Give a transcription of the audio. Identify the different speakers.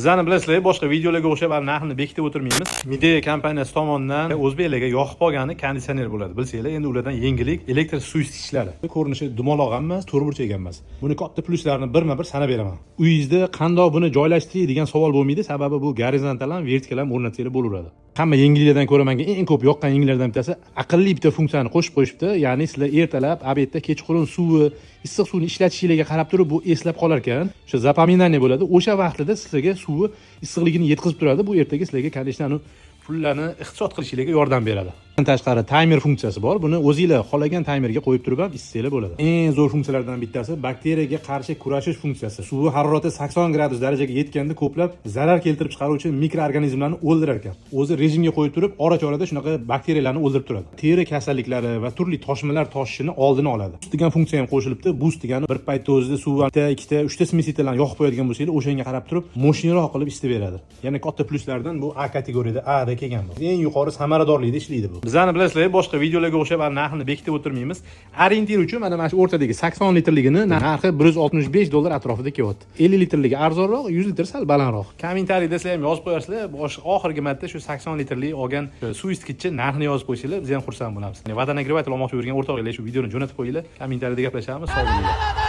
Speaker 1: Bizlarni bilasizlar, boshqa videolarga o'xshab narxni bekitib o'tirmaymiz. Midea kompaniyasi tomonidan o'zbeklarga yoqib qolgani konditsioner bo'ladi. Bilsanglar, endi ulardan yengillik elektr suv isitgichlari. Ko'rinishi dumaloq ham emas, to'rtburchak ham emas. Buni katta plyuslarini birma-bir sanab beraman. Uyingizda qandoq buni joylashtiring degan savol bo'lmaydi, sababi bu gorizontal ham, vertikal ham o'rnatsanglar bo'laveradi. Hamma yengilliklardan ko'ra menga eng ko'p yoqqan yengilliklardan bittasi aqlli bitta funksiyani qo'shib qo'yishibdi. Ya'ni sizlar ertalab, obedda, kechqurun suvi, issiq suvni ishlatishingizga qarab turib bu eslab qolar ekan. O'sha zapominание bo'ladi. O'sha vaqtida sizlarga suvi issiqligini yetkazib turadi. Bu ertaga sizlarga konditsionerni pullarni iqtisod qilishingizga yordam beradi. Bundan tashqari timer funksiyasi bor. Buni o'zingizlar xohlagan timerga qo'yib turib ham isitsanglar bo'ladi. Eng zo'r funksiyalardan bittasi bakteriyaga qarshi kurashish funksiyasi. Suvi harorati 80 gradus darajaga yetganda ko'plab zarar keltirib chiqaruvchi mikroorganizmlarni o'ldirar ekan. O'zi rejimga qo'yib turib, ora-chorada shunaqa bakteriyalarni o'ldirib turadi. Teri kasalliklari va turli toshmalar toshishini oldini oladi. Boost degan funksiya ham qo'shilibdi. Boost degani bir paytda o'zida suvni 1 ta, 3 ta smesitallarni yoqib qo'yadigan bo'lsangiz, o'shanga qarab turib, moshinroq qilib isitib beradi. Yana katta pluslardan bu A kategoriyada A da kelgan bu. Eng yuqori samaradorlikda ishlaydi bu. Bizlarni bilasizlar, boshqa videolarga o'xshab narxini bekitib o'tirmaymiz. Orientir uchun mana shu o'rtadagi 80 litrligini narxi $165 atrofida kelyapti. 50 litrligi arzonroq, 100 litr sal balandroq. Kommentariyda sizlar ham yozib qo'yarsizlar. Oxirgi marta shu 80 litrli olgan suv isitgichni narxini yozib qo'ysanglar, biz ham xursand bo'lamiz. Vodonagrevatel olmoqchi bo'lgan o'rtoqlar shu videoni jo'natib qo'yinglar. Kommentariyda gaplashamiz. Sog' bo'linglar.